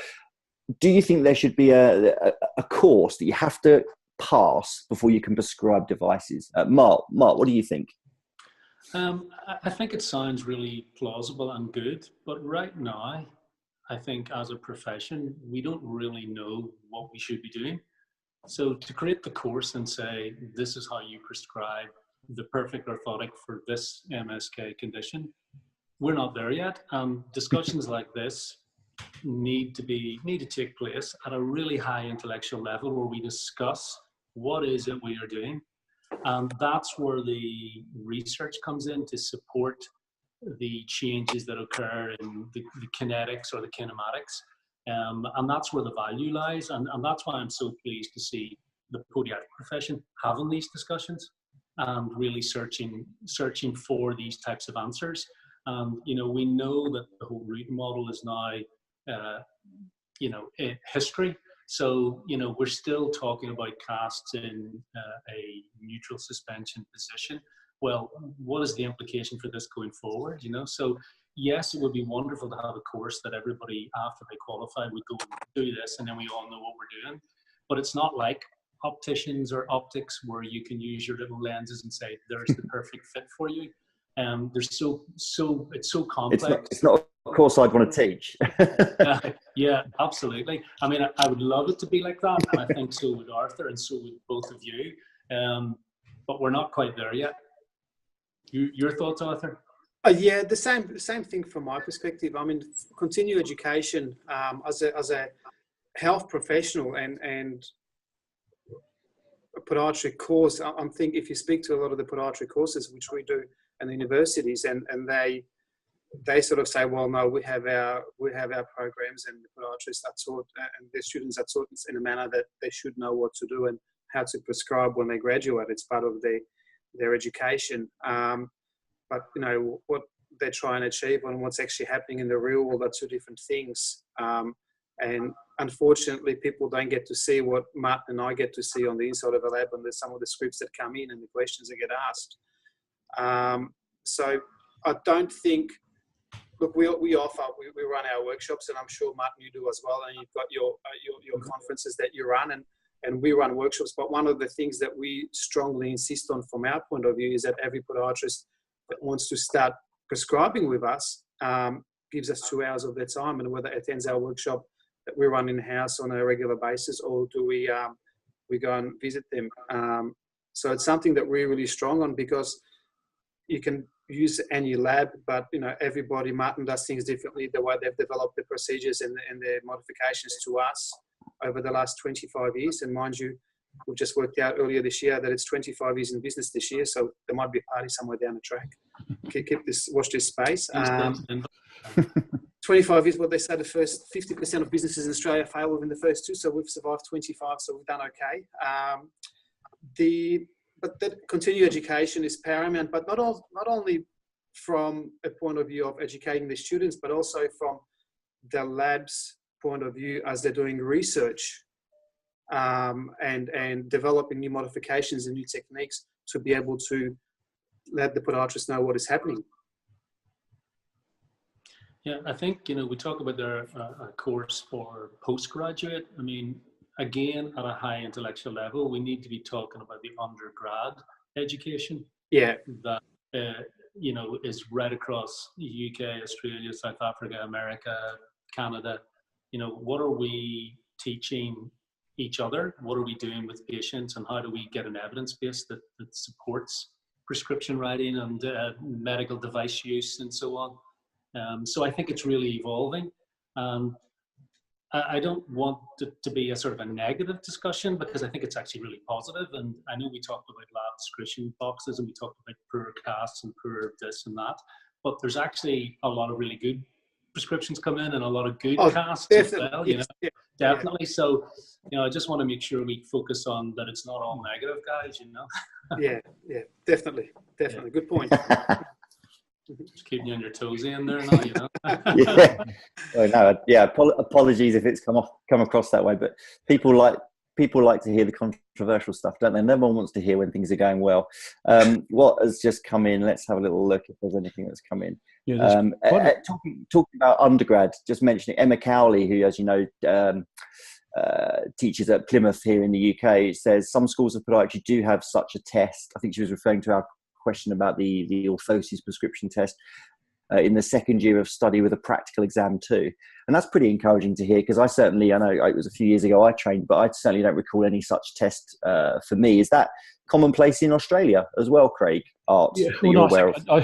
Do you think there should be a course that you have to pass before you can prescribe devices? Mark, what do you think? I think it sounds really plausible and good, but right now, I think as a profession, we don't really know what we should be doing. So to create the course and say, this is how you prescribe the perfect orthotic for this MSK condition, we're not there yet. Discussions like this need to take place at a really high intellectual level, where we discuss what is it we are doing, And that's where the research comes in to support the changes that occur in the kinetics or the kinematics. And that's where the value lies. And that's why I'm so pleased to see the podiatric profession having these discussions and really searching for these types of answers. You know, we know that the whole root model is now, you know, history. So, you know, we're still talking about casts in a neutral suspension position. Well, what is the implication for this going forward, you know? So, yes, it would be wonderful to have a course that everybody, after they qualify, would go and do this, and then we all know what we're doing. But it's not like opticians or optics where you can use your little lenses and say, there's the perfect fit for you. There's it's so complex. It's not a course I'd want to teach. Yeah, absolutely. I mean, I would love it to be like that, and I think so would Arthur, and so would both of you. But we're not quite there yet. Your thoughts, Arthur? Yeah, the same thing from my perspective. I mean, continuing education as a health professional and a podiatry course. I think if you speak to a lot of the podiatry courses, which we do, and the universities, and they sort of say, well, no, we have our programs, and the podiatrists are taught, and their students are taught in a manner that they should know what to do and how to prescribe when they graduate. It's part of their education. But you know what they try and achieve and what's actually happening in the real world are two different things. And unfortunately, people don't get to see what Martin and I get to see on the inside of a lab, and there's some of the scripts that come in and the questions that get asked. So I don't think, look, we run our workshops, and I'm sure Martin, you do as well, and you've got your conferences that you run, and we run workshops. But one of the things that we strongly insist on from our point of view is that every podiatrist that wants to start prescribing with us gives us 2 hours of their time, and whether attends our workshop that we run in-house on a regular basis, or do we go and visit them. So it's something that we're really strong on, because you can use any lab, but you know, everybody, Martin does things differently, the way they've developed the procedures and their modifications to us over the last 25 years. And mind you, we just worked out earlier this year that it's 25 years in business this year, so there might be a party somewhere down the track. Watch this space. 25 years, what they say, the first 50% of businesses in Australia fail within the first 2, so we've survived 25, so we've done okay. But that continued education is paramount, but not only from a point of view of educating the students, but also from the lab's point of view as they're doing research and developing new modifications and new techniques to be able to let the podiatrists know what is happening. Yeah, I think, you know, we talk about a course for postgraduate. I mean, again, at a high intellectual level, we need to be talking about the undergrad education. Yeah. That, you know, is right across the UK, Australia, South Africa, America, Canada. You know, what are we teaching each other? What are we doing with patients? And how do we get an evidence base that supports prescription writing and medical device use and so on? So I think it's really evolving. I don't want it to be a sort of a negative discussion, because I think it's actually really positive. And I know we talked about lab discretion boxes, and we talked about poor casts and poor this and that, but there's actually a lot of really good prescriptions come in and a lot of good casts as well, you know, definitely. So, you know, I just want to make sure we focus on that it's not all negative, guys, you know. yeah, definitely. Good point. Just keeping you on your toes in there now, you know. Yeah. Oh, no, yeah. Apologies if it's come across that way, but people like to hear the controversial stuff, don't they? And everyone wants to hear when things are going well. What has just come in? Let's have a little look if there's anything that's come in. Yeah, talking about undergrad, just mentioning Emma Cowley, who, as you know, teaches at Plymouth here in the UK, says some schools of podiatry do have such a test. I think she was referring to our question about the orthoses prescription test in the second year of study with a practical exam too. And that's pretty encouraging to hear, because I know it was a few years ago I trained, but I certainly don't recall any such test for me. Is that commonplace in Australia as well, Craig? Art Yeah, that well, you're no, aware of? I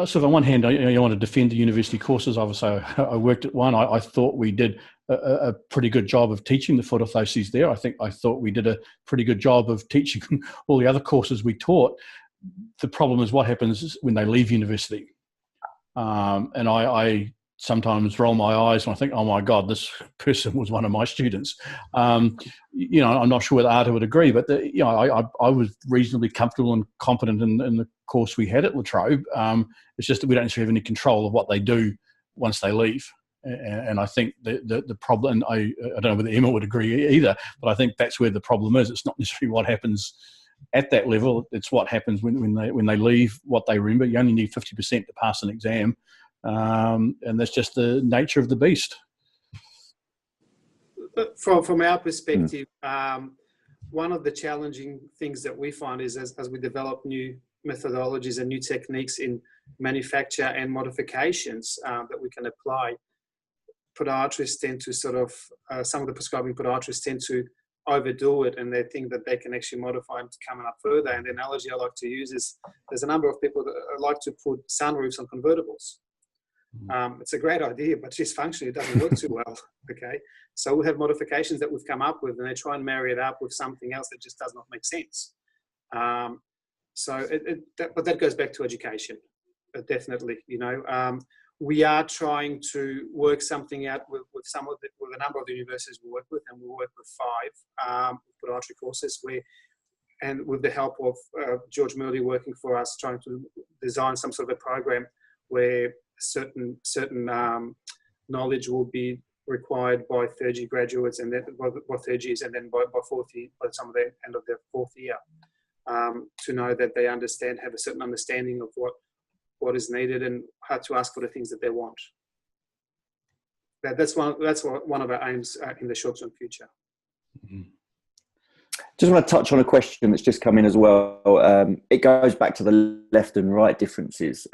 sort of on one hand, I want to defend the university courses. Obviously, I worked at one. I thought we did a pretty good job of teaching the foot orthoses there. I thought we did a pretty good job of teaching all the other courses we taught. The problem is what happens when they leave university. And I sometimes roll my eyes and I think, oh my God, this person was one of my students. I'm not sure whether Artur would agree, but I was reasonably comfortable and competent in the course we had at La Trobe. It's just that we don't necessarily have any control of what they do once they leave. And I think the problem, I don't know whether Emma would agree either, but I think that's where the problem is. It's not necessarily what happens at that level. It's what happens when they leave, what they remember. You only need 50% to pass an exam. And that's just the nature of the beast. From our perspective, one of the challenging things that we find is as we develop new methodologies and new techniques in manufacture and modifications that we can apply, podiatrists tend to some of the prescribing podiatrists tend to overdo it, and they think that they can actually modify it to come up further. And the analogy I like to use is there's a number of people that like to put sunroofs on convertibles. It's a great idea, but just functionally it doesn't work too well. Okay, so we have modifications that we've come up with, and they try and marry it up with something else that just does not make sense. Mm. But that goes back to education, definitely. We are trying to work something out with a number of the universities we work with, and we work with 5 podiatry courses and with the help of George Murley working for us, trying to design some sort of a program where certain knowledge will be required by third-year graduates, and then by third years, and then by fourth year, by some of the end of their 4th year, to know that they have a certain understanding of what is needed and how to ask for the things that they want. That's one of our aims in the short-term future. Mm-hmm. Just want to touch on a question that's just come in as well. It goes back to the left and right differences,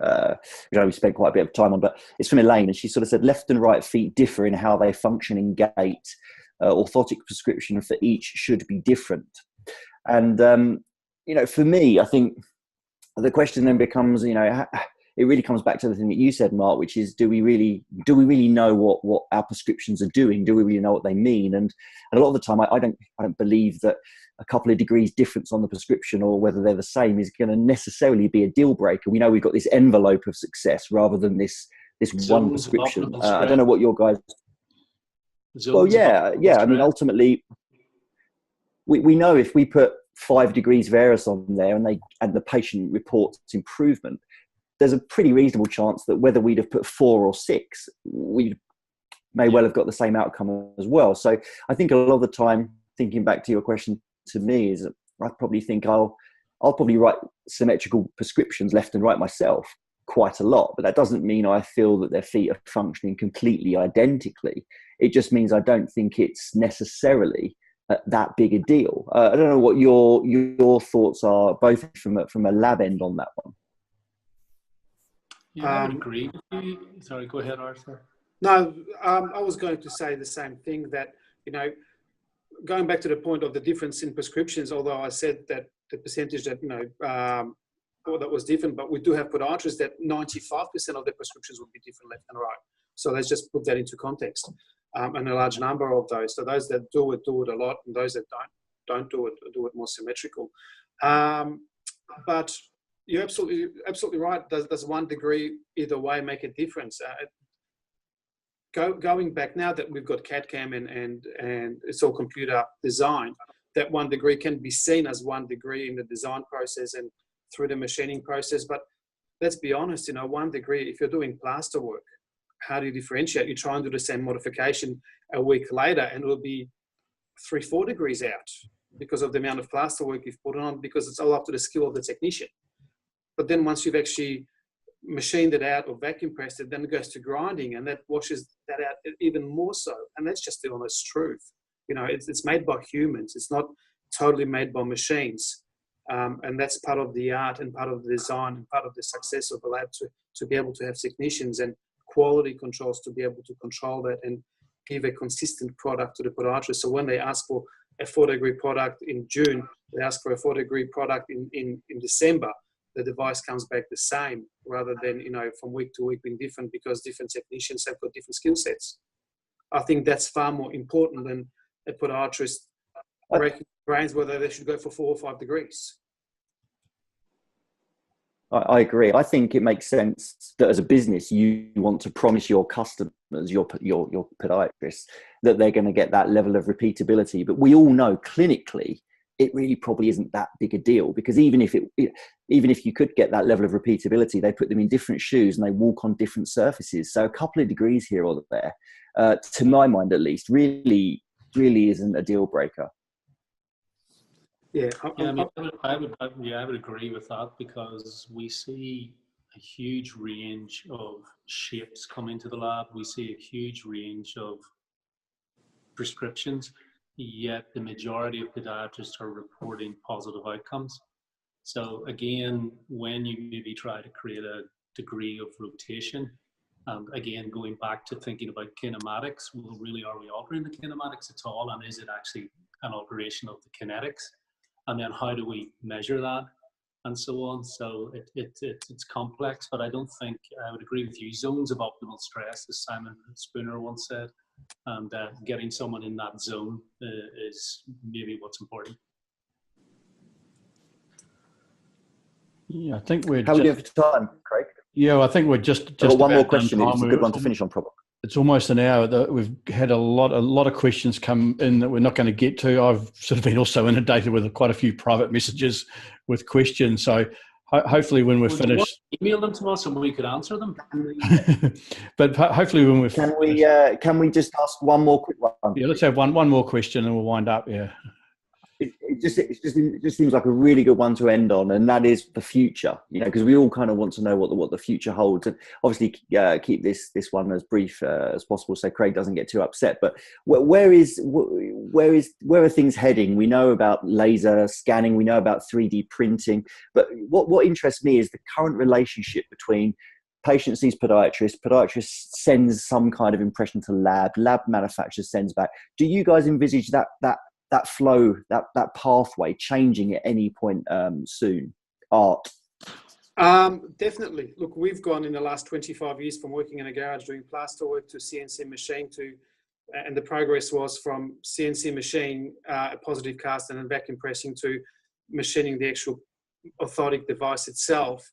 which we spent quite a bit of time on, but it's from Elaine, and she sort of said left and right feet differ in how they function in gait. Orthotic prescription for each should be different. And, for me, I think the question then becomes, it really comes back to the thing that you said, Mark, which is, do we really know what our prescriptions are doing? Do we really know what they mean? And a lot of the time, I don't believe that a couple of degrees difference on the prescription or whether they're the same is going to necessarily be a deal breaker. We know we've got this envelope of success rather than this one prescription. I don't know what your guys. Well, yeah. I mean, ultimately, we know if we put 5 degrees varus on there and the patient reports improvement, there's a pretty reasonable chance that whether we'd have put 4 or 6, we may well have got the same outcome as well. So I think a lot of the time, thinking back to your question to me, is I probably think I'll probably write symmetrical prescriptions left and right myself quite a lot, but that doesn't mean I feel that their feet are functioning completely identically. It just means I don't think it's necessarily that big a deal. I don't know what your thoughts are, both from a lab end on that one. Yeah, I would agree. Sorry, go ahead, Arthur. No, I was going to say the same thing, that, going back to the point of the difference in prescriptions, although I said that the percentage that, that was different, but we do have podiatrists that 95% of their prescriptions would be different left and right. So let's just put that into context. And a large number of those. So those that do it a lot, and those that don't do it more symmetrical. But you're absolutely right. Does 1 degree either way make a difference? Going back, now that we've got CAD/CAM and it's all computer designed, that 1 degree can be seen as 1 degree in the design process and through the machining process. But let's be honest, 1 degree, if you're doing plaster work, how do you differentiate? You try and do the same modification a week later, and it'll be 3-4 degrees out because of the amount of plaster work you've put on, because it's all up to the skill of the technician. But then once you've actually machined it out or vacuum pressed it, then it goes to grinding, and that washes that out even more so. And that's just the honest truth. It's made by humans. It's not totally made by machines. And that's part of the art and part of the design and part of the success of the lab, to be able to have technicians and quality controls to be able to control that and give a consistent product to the podiatrist. So when they ask for a 4 degree product in June, they ask for a 4 degree product in December, the device comes back the same, rather than, from week to week being different because different technicians have got different skill sets. I think that's far more important than a podiatrist breaking brains whether they should go for 4 or 5 degrees. I agree. I think it makes sense that as a business, you want to promise your customers, your podiatrists, that they're going to get that level of repeatability. But we all know clinically, it really probably isn't that big a deal, because even if you could get that level of repeatability, they put them in different shoes and they walk on different surfaces. So a couple of degrees here or there, to my mind at least, really isn't a deal breaker. Yeah, I would agree with that, because we see a huge range of shapes come into the lab. We see a huge range of prescriptions, yet the majority of podiatrists are reporting positive outcomes. So again, when you maybe try to create a degree of rotation, again, going back to thinking about kinematics, well, really, are we altering the kinematics at all? And is it actually an alteration of the kinetics? And then how do we measure that, and so on? So it's complex, but I don't think, I would agree with you, zones of optimal stress, as Simon Spooner once said, and getting someone in that zone is maybe what's important. Yeah, I think we're How are we doing for time, Craig? Yeah, I think we're just I've got one more question. It's a good one to finish on, probably. It's almost an hour. We've had a lot of questions come in that we're not going to get to. I've sort of been also inundated with quite a few private messages with questions. So hopefully when we're finished, email them to us and we could answer them. But hopefully when we're finished, can we just ask one more quick one? Yeah, let's have one more question and we'll wind up. Yeah. It just seems like a really good one to end on, and that is the future. Because we all kind of want to know what the future holds, and obviously keep this one as brief as possible, so Craig doesn't get too upset. But where are things heading? We know about laser scanning, we know about 3D printing, but what interests me is the current relationship between patient sees podiatrist sends some kind of impression to lab manufacturer sends back. Do you guys envisage that flow, that pathway changing at any point soon? Art? Definitely. Look, we've gone in the last 25 years from working in a garage doing plaster work to CNC machine and the progress was from CNC machine, a positive cast and then vacuum pressing, to machining the actual orthotic device itself,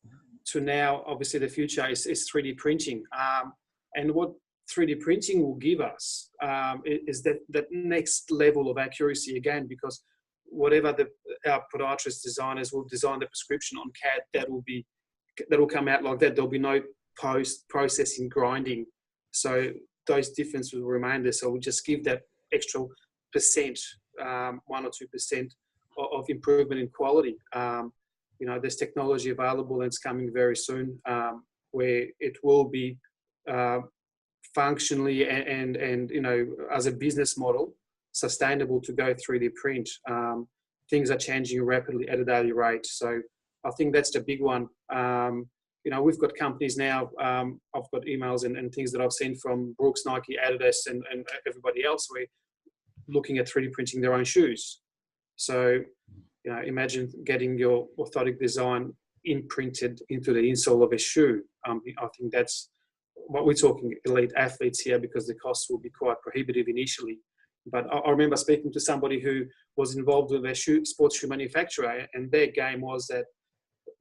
to now, obviously the future is 3D printing. And what 3D printing will give us is that next level of accuracy again, because whatever our podiatrist designers will design the prescription on CAD, that will come out like that. There'll be no post-processing grinding. So those differences will remain there. So we'll just give that extra percent, 1 or 2% of improvement in quality. There's technology available and it's coming very soon where it will be functionally and as a business model sustainable to go 3D print. Things are changing rapidly at a daily rate, so I think that's the big one. We've got companies now, I've got emails and things that I've seen from Brooks, Nike, Adidas and everybody else, where looking at 3D printing their own shoes. So imagine getting your orthotic design imprinted into the insole of a shoe. I think that's what we're talking elite athletes here, because the costs will be quite prohibitive initially. But I remember speaking to somebody who was involved with a sports shoe manufacturer, and their game was that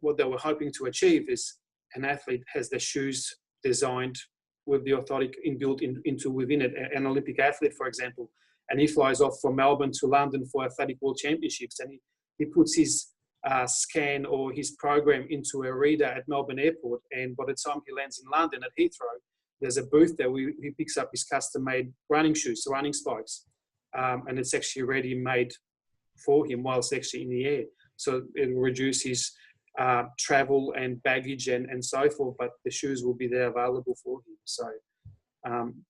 what they were hoping to achieve is an athlete has their shoes designed with the orthotic inbuilt within it. An Olympic athlete, for example, and he flies off from Melbourne to London for Athletic World Championships, and he puts his scan or his program into a reader at Melbourne Airport, and by the time he lands in London at Heathrow, there's a booth there where he picks up his custom-made running shoes, running spikes, and it's actually already made for him whilst actually in the air. So it will reduce his travel and baggage and so forth, but the shoes will be there available for him. So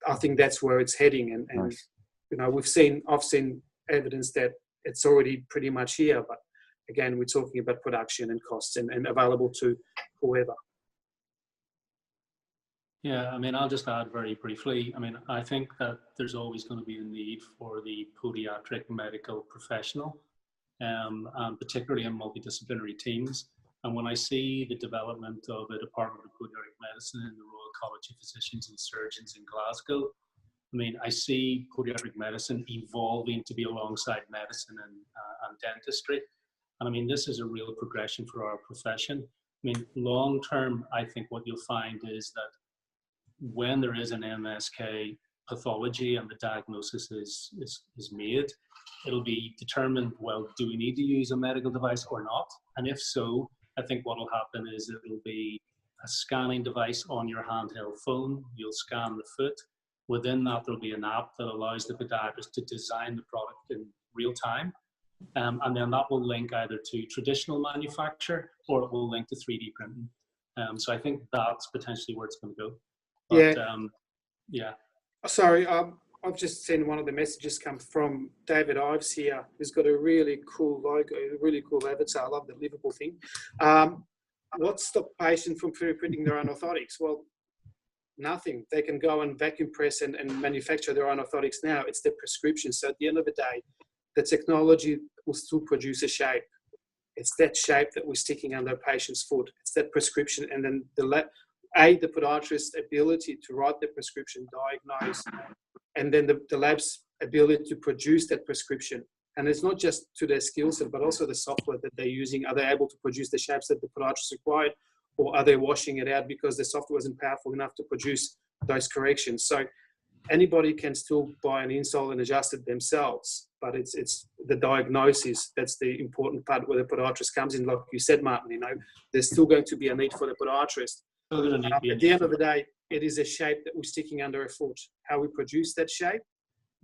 I think that's where it's heading, and Nice. I've seen evidence that it's already pretty much here, but again, we're talking about production and costs and available to whoever. Yeah, I'll just add very briefly. I think that there's always going to be a need for the podiatric medical professional, and particularly in multidisciplinary teams. And when I see the development of a Department of Podiatric Medicine in the Royal College of Physicians and Surgeons in Glasgow, I mean, I see podiatric medicine evolving to be alongside medicine and dentistry. And I mean, this is a real progression for our profession. I mean, long term, I think what you'll find is that when there is an MSK pathology and the diagnosis is made, it'll be determined, well, do we need to use a medical device or not? And if so, I think what will happen is it'll be a scanning device on your handheld phone. You'll scan the foot. Within that, there'll be an app that allows the podiatrist to design the product in real time. And then that will link either to traditional manufacture or it will link to 3D printing. So I think that's potentially where it's going to go. But, yeah. Sorry, I've just seen one of the messages come from David Ives here, who's got a really cool logo, a really cool avatar. I love the Liverpool thing. What stopped patients from printing their own orthotics? Well, nothing. They can go and vacuum press and manufacture their own orthotics now. It's their prescription. So at the end of the day, the technology will still produce a shape. It's that shape that we're sticking under a patient's foot. It's that prescription. And then the podiatrist's ability to write the prescription, diagnose, and then the lab's ability to produce that prescription. And it's not just to their skill set, but also the software that they're using. Are they able to produce the shapes that the podiatrist required? Or are they washing it out because the software isn't powerful enough to produce those corrections? So anybody can still buy an insole and adjust it themselves, but it's the diagnosis that's the important part where the podiatrist comes in. Like you said, Martin, you know, there's still going to be a need for the podiatrist. At the end of the day, it is a shape that we're sticking under a foot. How we produce that shape,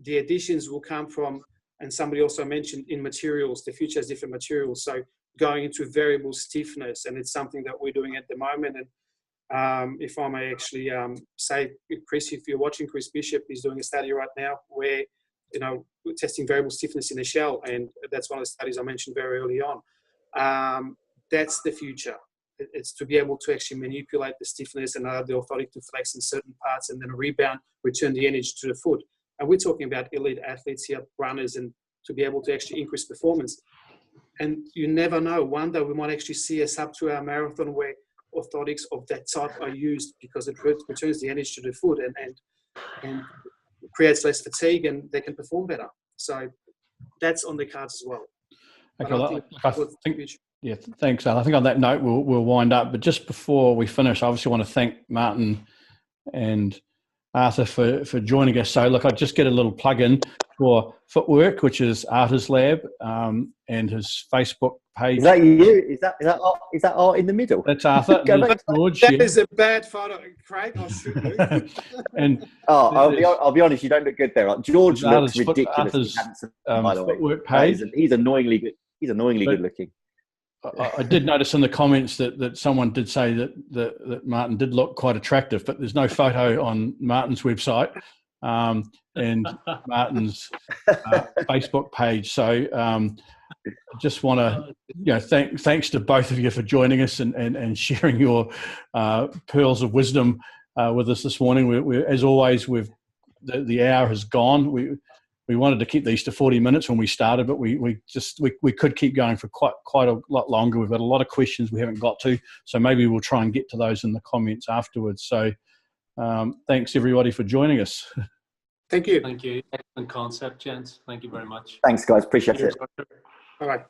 the additions will come from, and somebody also mentioned in materials, the future has different materials. So going into variable stiffness, and it's something that we're doing at the moment. And if I may actually say, Chris, if you're watching, Chris Bishop is doing a study right now where, you know, we're testing variable stiffness in the shell, and that's one of the studies I mentioned very early on. That's the future. It's to be able to actually manipulate the stiffness and allow the orthotic to flex in certain parts and then rebound, return the energy to the foot. And we're talking about elite athletes here, runners, and to be able to actually increase performance. And you never know. One day we might actually see a sub-2-hour marathon where orthotics of that type are used because it returns the energy to the foot and creates less fatigue, and they can perform better. So that's on the cards as well. Okay, I think yeah, thanks, Al. I think on that note, we'll wind up. But just before we finish, I obviously want to thank Martin and Artur for joining us. So look, I just get a little plug in for Footwork, which is Artur's lab, and his Facebook page. Is that you? Is that Art in the middle? That's Artur. George, that is a bad photo, Craig. I'll shoot you. And I'll be honest, you don't look good there. George looks ridiculously handsome. By the way, Footwork page. He's annoyingly good. He's annoyingly good looking. I did notice in the comments that someone did say that Martin did look quite attractive, but there's no photo on Martin's website and Martin's Facebook page. So just want to, thanks to both of you for joining us and sharing your pearls of wisdom with us this morning. We as always, the hour has gone. We wanted to keep these to 40 minutes when we started, but we could keep going for quite a lot longer. We've got a lot of questions we haven't got to, so maybe we'll try and get to those in the comments afterwards. So thanks everybody for joining us. Thank you. Thank you. Excellent concept, gents. Thank you very much. Thanks, guys. Appreciate it. All right.